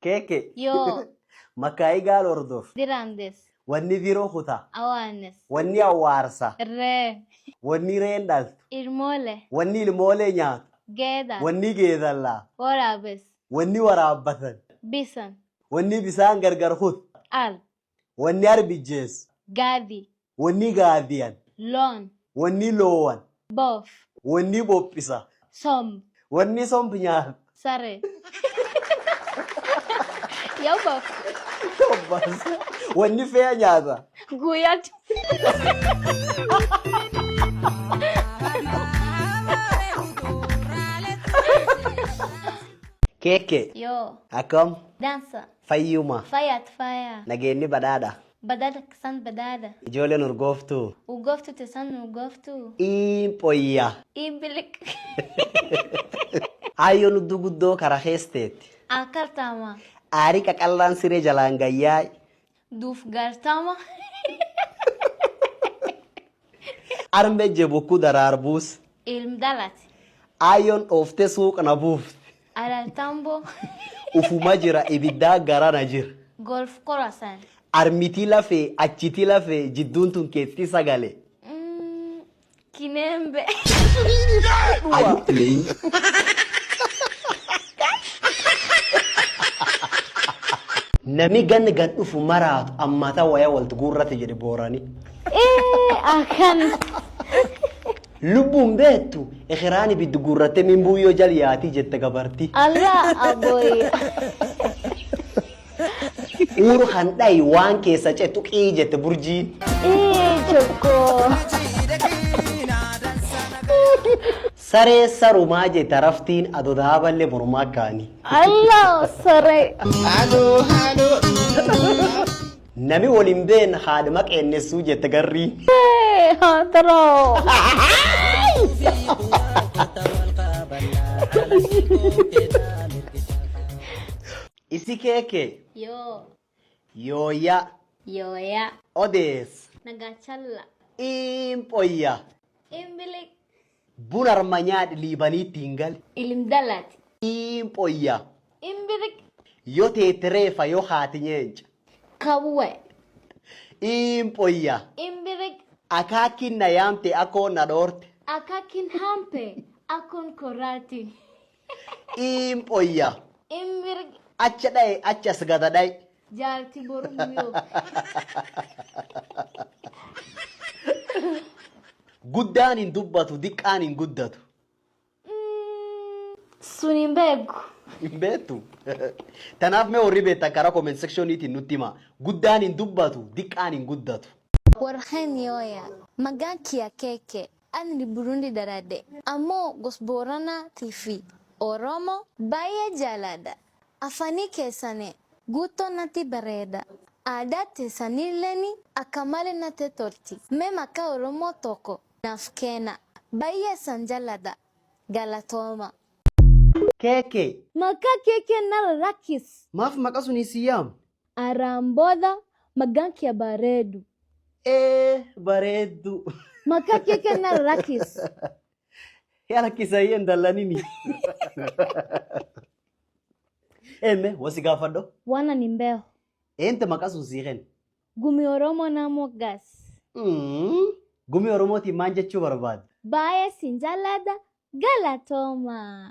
Keke. Yo. Makai gal ordof. Dirandes. Wanni viro huta. Awanes. Wanni awarsa. Re. Wanni rendal. Irmole. Wanni ilmole nyaat. Geda. Wanni geedalla. Warabes. Wanni waraabbatan. Bisan. Wanni bisaan gargar hut. Al. Wanni arbijjees. Gadi. Wanni gaadiyan. Lon. Wanni loowan. Bof. Wanni boppisa. Som. Wanni somp nyaat. Sare. Yo bof. Tobbas. Wanni fea nyaata. Guyat. Keke. Yo. Akam. Dansa. Fayyuma. Fayat faya. Nageenni badhaadha. Badada kisan badada. Ijoolleen urgooftuu. Ugoftu tesan ugoftu. Iimpoyya. Ibilik. Aayyo nudduu guddoo kara keesteetti. Akartama. Aarii qaqallaan siree jalaan gayyaa. Duf gartama. Armee jebokkuu daraarbuus. Ilm dalati. Aayyoon dhooftee suuqna buufti. Aratambo. Ufuma jira ibiddaa garana jira. Golf korasan. Armitii lafee achitii lafee jidduun tun keessi sagale. Kinembe. Nami ganni gad dhufu maraatu ammata waya waltu gurrate jedhe boorani. Akan. Lubbuun beektu ekiraani biddu gurrate min buuyyoo jaliyaatii jette gabarti. Allah aboy. Uru handai waan keessa cetu qii jette burjiin. Choko. Saree sarumaa jette raftiin adodaa ballee mormaa kaani. Allah sare. Nami waliin been haadhima qeennessuu jette garrii. Hatro. Isi keke. Yo. Yooya. Yoya. Odees. Nagachalla. Impoyya. Imbilik. Buna armanyaadhi liibanii tingal. Ilim dalati. Impoyya. Imbilik. Yoo teetreefa yoo haati nyeenca. Kawwe. Impoyya. Imbilik. Akaakin na yaamte akoo na dhoorte. Akakin hampe. Akon korati. Impoyya. Imbilik. Acha dhaye achas gada dhaye. Jarti boruyo. Guddaan hin dubbatu diqqaan hin guddatu. Sunimbegu. Hin beektu. Tanaaf mee warri beektan karaa comment sectioniitiin nutti hima. Guddaan hin dubbatu diqqaan hin guddatu. Warhen yoya. Maganki ya keke. Ani Burundi darade. Amo gosborana TV. Oromo baya jalada. Afani kesane. Guto nati bareda. Adate sanileni akamale nate torti. Mema ka Oromo toko. Nafkena. Baya sanjalada. Galatoma. Keke. Maka keke na rakis. Maaf maqasu ni siyaam. Aramboda maganki ya Bareduu. Bareduu. Maka keke na rakis. Yala kisayeen dallanini. Eme wasi gaafadho. Wana nimbeo. Ente maqasu siiqen. Gumi Oromo na mogas. Gumi Oromooti maan jechuu barbaad. Baya sinjalada galatoma.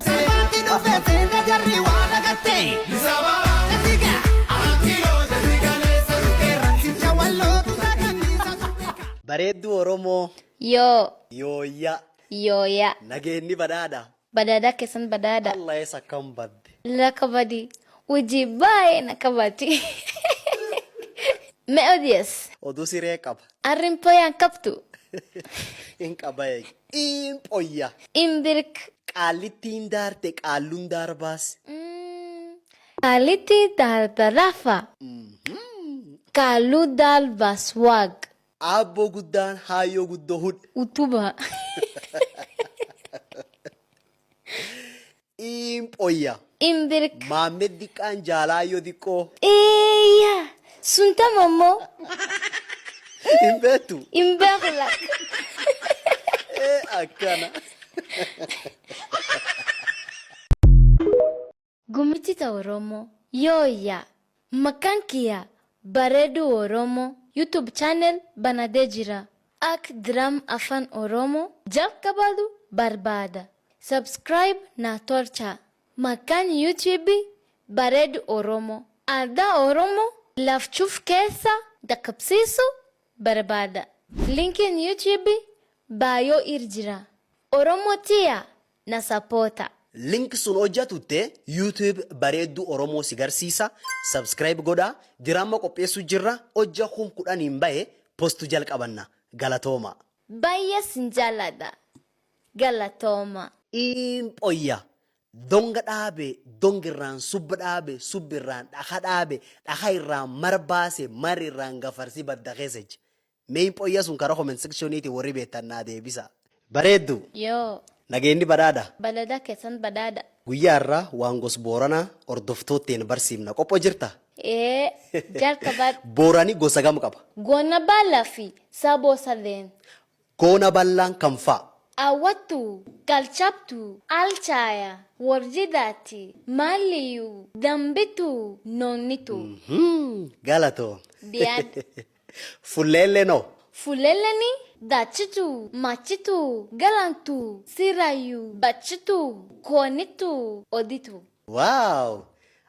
Bareduu Oromoo. Yo. Yooya. Yoya. Nageenni badhaadha. Badada kesan badada. Allah isa kan badde. Lakabadi. Ujibaye nakabati. Me odies. Oduu siree qaba. Arrimpo yan kaptu. Hin qabaye. Impoyya. Imbirk. Qaalittiin daarte qaalluun darbaas. Kaliti darbarafa. Kalu dalbaswag. Abbo guddaan haayoo guddoo hud. Utuba. Impoyya. Imbirk. Maamme diqqaan jaalaayyoo diqqoo. Eya. Sunta momo. Hin beektu. Imberlak. Akkana. Gumitita Oromo. Yooya. Maqaan kiyya Bareduu Oromoo YouTube channel banadee jira. Ak diram afaan Oromoo jalqabadu barbaada. Subscribe na tolcha. Maqaan YouTube Bareduu Oromoo. Aadaa Oromoo lafchuuf keessa dhaqqabsiisu barbaada. Linkiin YouTube baay'oo irjira. Oromoo tiya na sapota. Link sun hojjatutte YouTube Bareduu Oromoo si garsiisa. Subscribe godha. Diraama qopheessu jirra. Hojja kudhaniin bahe postu jalqabanna. Galatooma. Baay'ee sin jaalladha. Galatooma. Oyya. Donga dhaabe, dongirraan subba dhaabe, subbirraan dhaka dhaabe, dhaka irraan marbaase, marirraan gafarsi badda keessechi. Mee oyya sun karaa comment sectioniiti warri beektannaa deebisa. Bareeddu. Yoo. Nageenyi badhaadha. Badhaadha keessan badhaadha. Guyyaa irraa waan gos Booranaa hordoftooteen barsiifna. Qophoo jirta? Jalqabaat. Boorani gosa gam qaba. Goona bal'aa fi saboo sadeen. Goona bal'aan kam fa'a? Awwattu, galchabtu, alchaaya, warjidaati, maaliyu, dambitu, nonnitu. Galatoo. Diyaad. Fulleellee noo. Fulleelleni dachitu, machitu, galantu, sirayu, bachitu, koonitu, oditu. Waaw.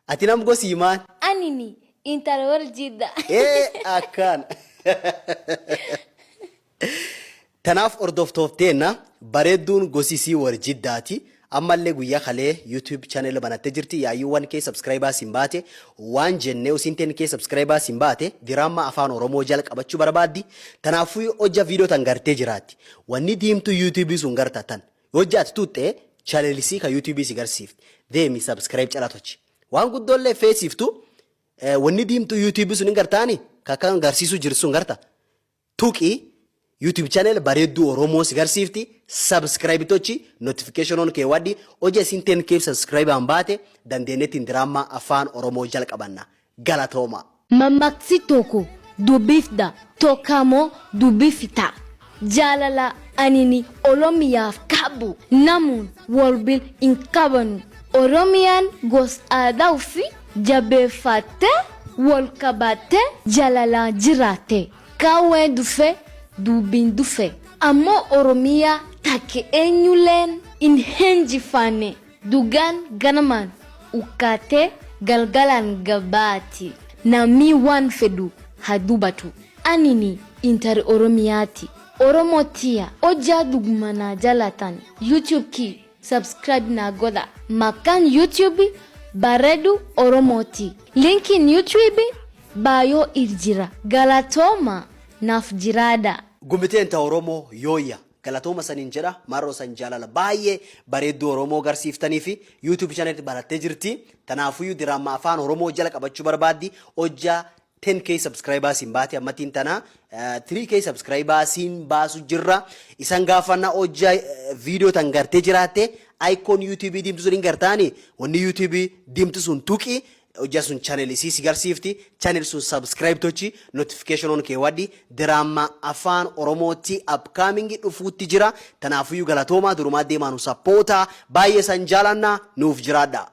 Ati nam gosi himaan? Anini intala warjida. Akkaan. Tanaaf hordoftoofteenna Bareedduun gosisii warjiddaati. Ammallee guyyaa kalee YouTube channel banattee jirti. Yaayyuuwwan kee subscriber sin baate waan jennee usinteen kee subscriber sin baate diraama afaan Oromoo jalqabachuu barbaaddi. Tanaafuu hojja viidiyoo tan gartee jiraatti. Wanni diimtuu YouTube sun gartatan. Hojjaati tuuttee channelisi ka YouTube si garsiifti. Deemi subscribe calatochi. Waan guddoollee feesiftu wanni diimtuu YouTube sun hin gartaani kakkan garsiisu jirsun garta. Tuqii YouTube channel Bareduu Oromoo si garsiifti. Subscribe tochi notification on kee waddi hojja isinteen kee subscribe an baate dandeenyetti diraama afaan Oromoo jalqabanna. Galatooma. Mammaksi tokko dubbifda tokkamoo dubbifta. Jaalala anini Oromiyaaf qabu namuun walbil hin qabanu. Oromiyaan gosa aadaa ofii jabeeffattee wal qabattee jaalalaa jiraatte. Kaawwee dhufe dubbiin dhufe. Ammoo Oromiyaa takke eenyuleen hin henjifanne. Dugaan ganamaan ukkaatee galgalaan gabaati. Namni waan fedhu haa dubbatu. Anini intari Oromiyaati. Oromootiya hojjaa dhugmanaa jalatan. YouTube kii subscribe na godha. Maqaan YouTube Bareduu Oromooti. Linkiin YouTube baay'oo irjira. Galatooma naaf jiraadha. Gumbiteen ta Oromoo yooyya. Galatooma sanin jedha maroo san jaalala baay'ee Bareduu Oromoo garsiiftanii fi YouTube channel banattee jirti. Tanaafuu diraama afaan Oromoo jalqabachuu barbaaddi. Hojjaa 10k subscribers hin baate ammatiin tana 3k subscribers hin baasu jirra. Isan gaafanna hojjaa video tan gartee jiraatte icon YouTube dimtu sun hin gartaani. Wanni YouTube dimtu sun tuqi hojjaa sun channel isii si garsiifti. Channel sun subscribe tochi notification on kee waddi diraama afaan Oromooti upcoming dhufuutti jira. Tanaafuu galatooma durumaa deemaanu sappoota baay'ee san jaalanna nuuf jiraadha.